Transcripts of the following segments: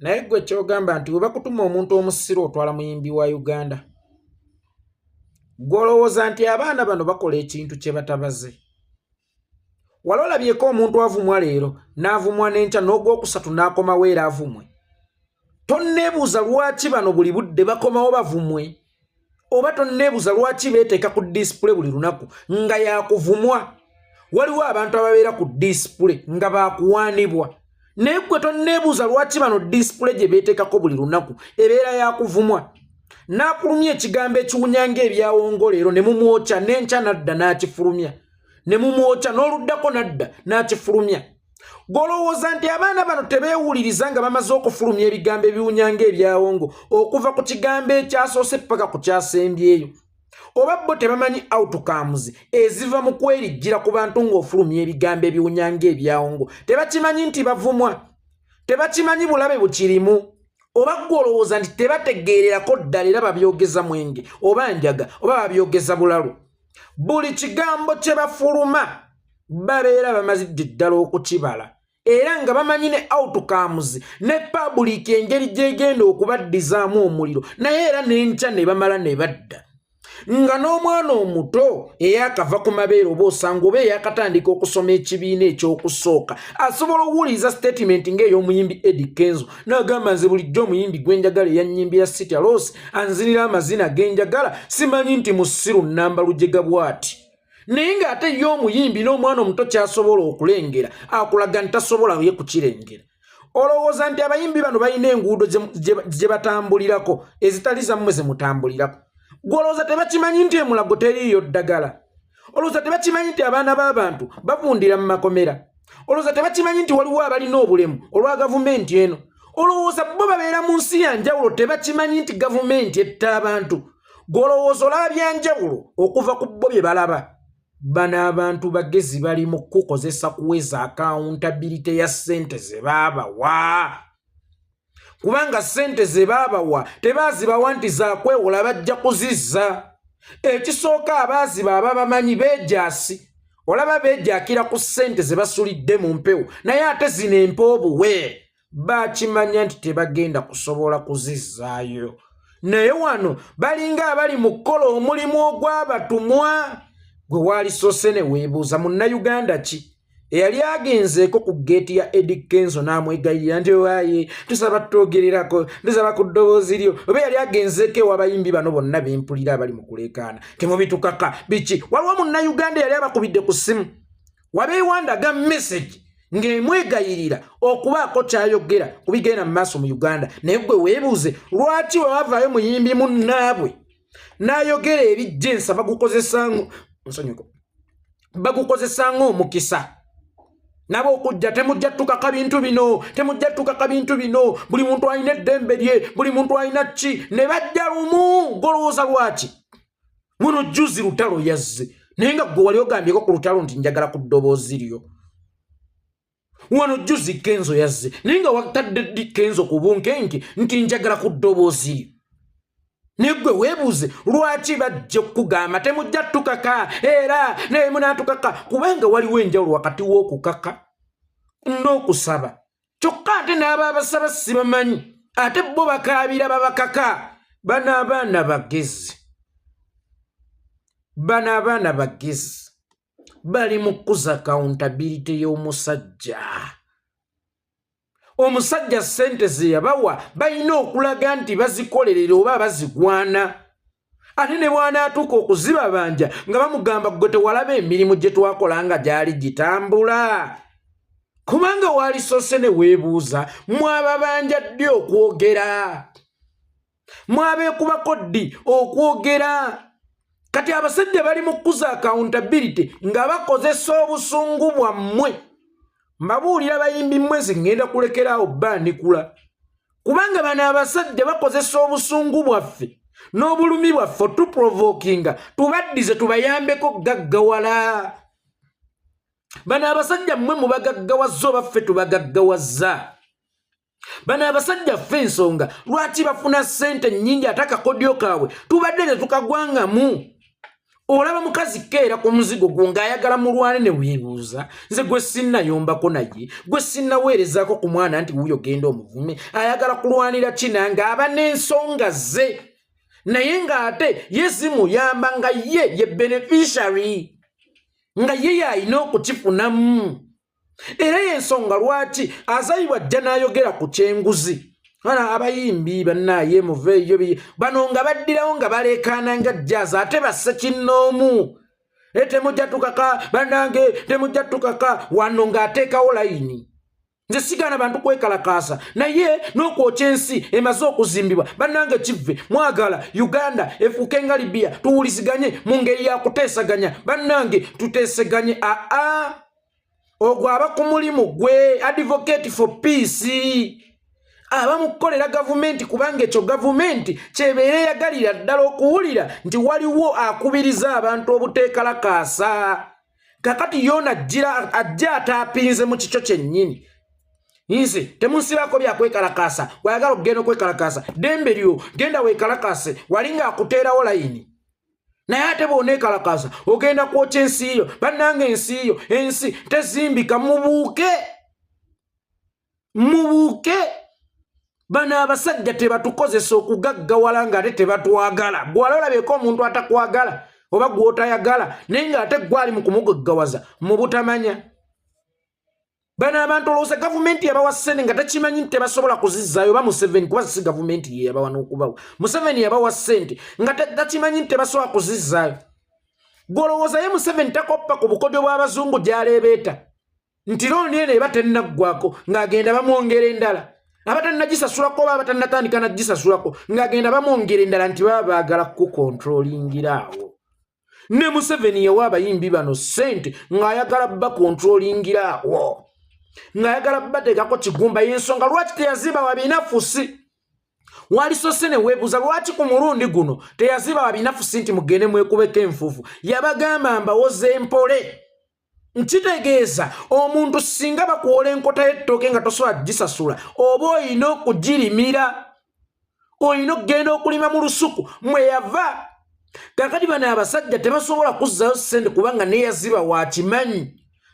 naye gwe kyogamba nti weba kutuma omuntu omusiru otwala muyimbi wa Uganda gwolowooza nti abaana bano bakola ekintu kye batabaze wali olabyeko omuntu avumwa leero n'avumwa n'enkya n'ogwokusatu n'akomawo era avumwe tonneebuuza lwaki bano buli budde bakomawo bavumwe oba tonneebuuza lwaki beeteeka ku disipule buli lunaku nga yakuvumwa waliwo abantu ababeera ku disipule nga bakuwaanibwa naye gwe tonneebuuza lwaki bano disipule gye beeteekako buli lunaku ebeera yakuvumwa n'akulumya ekigambo ekiwunya ng'ebyawongo leero ne mumwokya n'enkya nadda n'akifulumya ne mumwokya n'oluddako nadda n'akifulumya golowooza nti abaana bano tebeewuliriza nga bamaze okufulumya ebigambo ebiwunya ng'ebyawongo okuva ku kigambo ekyasoose paka ku kyasembyeyo oba bo tebamanyi outcomes eziva mu kwerijjira ku bantu ng'ofulumya ebigambo ebiwunya ng'ebyawongo tebakimanyi nti bavumwa tebakimanyi bulabe bukirimu oba gwolowooza nti tebategeererako ddala era babyogeza mwenge oba njaga oba babyogeza bulalu buli kigambo kye bafuluma babeera bamazidde ddala okukibala era nga bamanyi ne outcomes ne public engeri gyegenda okubaddizaamu omuliro naye era n'enkya ne bamala ne badda nga n'omwana omuto eyakava ku mabeere oba osanga oba eyakatandika okusoma ekibiina ekyokusooka asobola okuwuliriza statement ng'ey'omuyimbi Eddie Kenzo n'agamba nze bulijjo omuyimbi gwenjagala eyannyimbira City Rose anzinira amazina genjagala simanyi nti musiru nnamba lujega bw'ati naye ng'ate ye omuyimbi n'omwana omuto kyasobola okulengera akulaga nti tasobola ye kukirengera olowooza nti abayimbi bano balina enguudo gye batambulirako ezitali zammwe ze mutambulirako gwolowooza tebakimanyi nti emulago teriiyo ddagala olowooza tebakimanyi nti abaana b'abantu bavundira mu makomera olowooza tebakimanyi nti waliwo abalina obulemu olwa gavumenti eno olowooza bo babeera mu nsi ya njawulo tebakimanyi nti gavumenti etta abantu gwolowooza olaba byanjawulo okuva ku bo bye balaba bano abantu bagezi bali mu kukozesa kuweza accountability ya ssente ze baabawa kubanga ssente ze baabawa tebaazibawa nti zakwewola bajja kuzizza ekisooka abaaziba aba bamanyi beejaasi olaba beejaakira ku ssente ze basulidde mu mpewo naye ate zino empe obuwe baakimanya nti tebagenda kusobola kuzizzaayo naye wano balinga abali mu kukola omulimu ogw'abatumwa gwe waalisoose ne weebuuza munnayuganda ki eyali agenzeeko ku geeti ya Eddie Kenzo n'amwegayirira nti waaye tusaba tutogererako tusaba ku ddoboozi lyo oba yali agenzeeko ew'abayimbi bano bonna bempulira abali mu kuleekaana temubitukaka biki waliwo munnayuganda yali abakubidde ku ssimu wabeewandaga message ng'emwegayirira okubaako kyayogera ku bigenda mu maaso mu Uganda naye gwe weebuuze lwaki we wavaayo muyimbi munnaabwe n'ayogera ebijja ensa bagukozesa ng'omukisa nabo okujja temujja tukaka bintu bino buli muntu alina eddembe lye buli muntu alina ki ne bajja lumu golowooza lwaki muno juzi lutalo yazze naye nga gwe wali ogambyeko ku lutalo nti njagala ku ddoboozi lyo wano juzi Kenzo yazze naye nga watadde Kenzo ku bunkenke nti njagala ku ddoboozi lyo naye gwe weebuuze lwaki bajja okugamba temujja tukaka era naye munaatukaka kubanga waliwo enjawulo wakati w'okukaka n'okusaba kyokka ate n'aba abasaba si bamanyi ate bo bakaabira babakaka bano abaana bagezi bali mu kuza accountability y'omusajja omusajja ssente ze yabawa balina okulaga nti bazikolerera oba bazigwana ate ne bw'anaatuuka okuzibabanja nga bamugamba gwe tewalaba emirimu gye twakola nga gyali gitambula kubanga waalisoose ne weebuuza mwababanja ddi okwogera mwabeekubako ddi okwogera kati abasajja bali mu kuza accountability nga bakozesa obusungu bwammwe mbabuulira bayimbi mwezi ngenda kulekeraawo baanikula kubanga bano abasajja bakozesa obusungu bwaffe n'obulumi bwaffe tuprovokinga tubaddize tubayambeko gaggawala bano abasajja mmwe mubagaggawazza oba ffe tubagaggawazza bano abasajja ffe ensonga lwaki bafuna ssente nnyingi ate akakodyo kaabwe tubadde tetukagwangamu olaba mukazi keera ku muzigo gwo ng'ayagala mulwane ne weebuuza nze gwe sinnayombako naye gwe sinnaweerezaako ku mwana nti wuuyo genda omuvume ayagala kulwanira kina ng'aba n'ensonga ze naye ng'ate ye zimuyamba nga ye beneficiary nga ye yalina okukifunamu era y'ensonga lwaki azayibwa ajja n'ayogera ku kyenguzi Ana abayimbi bannaye muveeyo bano nga baddirawo nga baleekaana nga jjaaza ate basse kinnoomu temujja tukaka bannange temujja tukaka wano ng'ateekawo layini nze sigaana bantu kwekalakaasa naye n'okwokya ensi emaze okuzimbibwa bannange kive mwagala Uganda efuuke nga Libya tuwuliziganye mu ngeri ya kuteesaganya bannange tuteeseganye ogwo aba ku mulimu gwe advocate for peace abamukolera gavumenti kubanga ekyo gavumenti kyebeera yagalira ddala okuwulira nti waliwo akubiriza abantu obuteekalakaasa kakati yoona ajja ataapinze mu kikyo kyennyini nze temunsibako byakwekalakaasa wayagala okugenda okwekalakaasa dembe lyo genda weekalakaase wali ng'akuteerawo layini naye ate bw'oneekalakaasa ogenda kwokya ensi yo bannange ensi tezimbika mubuuke bano abasajja tebatukozesa okugaggawala ng'ate tebatwagala gwala olabyeko omuntu atakwagala oba gw'otayagala naye ng'ate gwali mu kumugaggawaza mu butamanya bano abantu olowooza gavumenti yabawa ssente nga takimanyi nti tebasobola kuzizzaayo oba Museveni kuba si gavumenti ye yabawa n'okubawa Museveni yabawa ssente nga takimanyi nti tebasobola kuzizzaayo gw'olowooza ye Museveni takoppa ku bukodyo bw'abazungu gy'aleebeeta nti looni eno eba tennaggwako ng'agenda bamwongera endala abatannagisasulako oba abatannatandika nagisasulako ng'agenda bamwongera endala nti baba baagala kukontrolingiraawo ne Museveni yawa abayimbi bano ssente ng'ayagala bakontrolingiraawo ng'ayagala bateekako kigumba y'ensonga lwaki teyaziba wa binafusi walisose ne weebuuza lwaki ku mulundi guno teyaziba wa binafusi nti mugende mwekubeko enfuufu yabagamba mbawoze empole nkitegeeza omuntu singa bakuwola enkota y'ettooke nga tosobola gisasula oba olina okugirimira olina okugenda okulima mu lusuku mweyava kakati bano abasajja tebasobola kuzzayo ssente kubanga neyaziba wakimanyi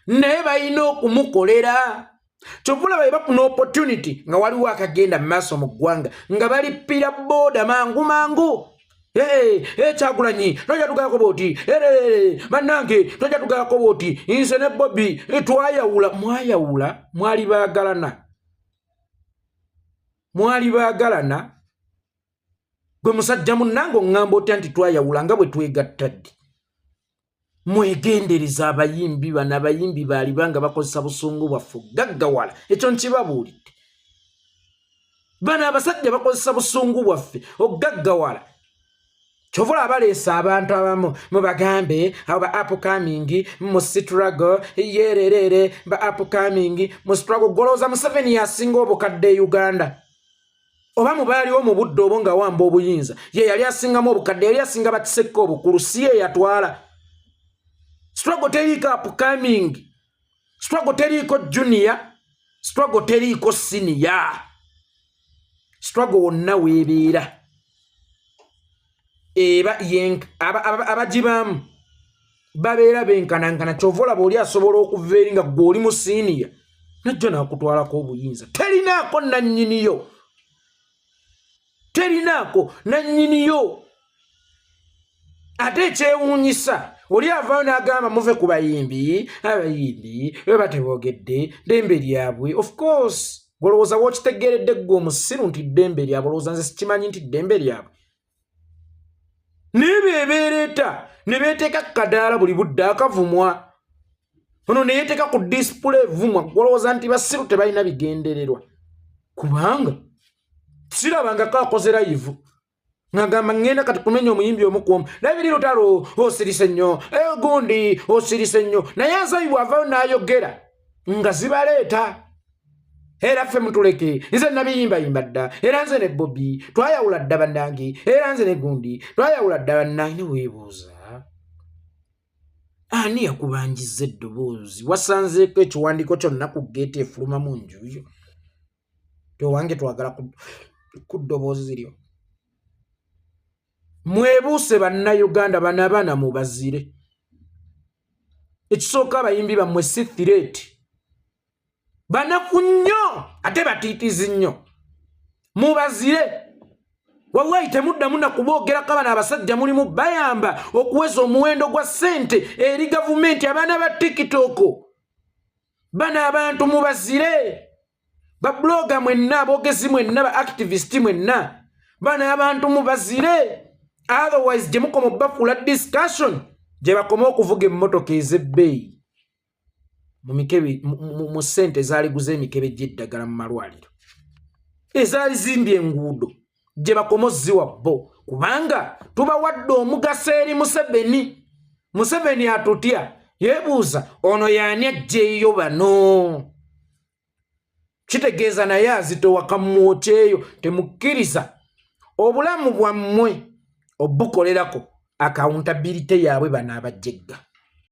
naye balina okumukolera kyovula bwe bafuna opportunity nga waliwo akagenda mu maaso mu ggwanga nga balippira booda mangu Kyagulanyi tojja tugayako booti bannange tojja tugayako booti nze ne Bobby mwayawula mwali baagalana gwe musajja munnange oŋŋamba otya nti twayawula nga bwe twegatta ddi mwegendereza abayimbi bano abayimbi baali banga bakozesa busungu bwaffe gaggawala ekyo nkibabuulidde bano abasajja bakozesa busungu bwaffe ogaggawala kyovula abaleesa abantu abamu mubagambe aba upcoming mu struggle yererere ba upcoming mu struggle golooza Museveni yasinga obukadde Uganda oba mubaaliwo mu budde obwo nga wamba obuyinza ye yali asingamu obukadde yali asinga bakisekko obukulu si ye yatwala struggle teriiko upcoming struggle teriiko junior struggle teriiko senior struggle wonna weebeera abagibamu babeera benkanankana kyovola bw'oli asobola okuva eri nga gw'oli mu siniya najjo naakutwalako obuyinza terinaako nannyiniyo ate ekyewuunyisa oli avaayo n'agamba muve ku bayimbi abayimbi beba teboogedde ddembe lyabwe of course golowooza wookitegeeredde ggwe omusiru nti ddembe lyabwe olowooza nze sikimanyi nti ddembe lyabwe nebebeereta ne beeteeka kadaala buli budde akavumwa ono ne yeeteeka ku disipule evumwa golowooza nti basiru tebalina bigendererwa kubanga sirabangako akoze live ngagamba ngenda kati kumenya omuyimbi omukuomu nabiri lutalo osirise nnyo gundi osirise nnyo naye azayibwa avaayo n'ayogera nga zibaleeta era ffe mutuleke nze nabiyimbayimba dda era nze ne Bobby twayawula dda bannange era nze ne gundi twayawula dda bannange ne weebuuza ani yakubangiza eddoboozi wasanzeeko ekiwandiiko kyonna ku geeti efuluma mu njuyo tewange twagala ku ddoboozi lyo Mwebuuse bannayuganda bano abaana mubazire. Ekisooka abayimbi bammwe si threat. Banaku nnyo ate batiitizi nnyo. Mubazire. Wallahi temuddamu na kuboogerako abana abasajja mulimu bayamba okuweza omuwendo gwa ssente eri gavumenti abaana ba TikTok. Bana abantu mubazire. Babloga mwenna, boogezi mwenna, ba activist mwenna. Bana abantu mubazire. Otherwise je mukoma bafula discussion je bakoma okuvuga emmotoka ez'ebbeeyi mu mikebe mu ssente zaali guze emikebe gy'eddagala mu malwaliro ezaali zimbye enguudo je bakoma ozziwa bo kubanga tubawadde omugaso eri Museveni atutya yeebuuza ono y'ani ajjeeyo bano kitegeeza naye azitowa kamwokyeyo temukkiriza obulamu bwammwe obukolerako accountability yaabwe bana abajjegga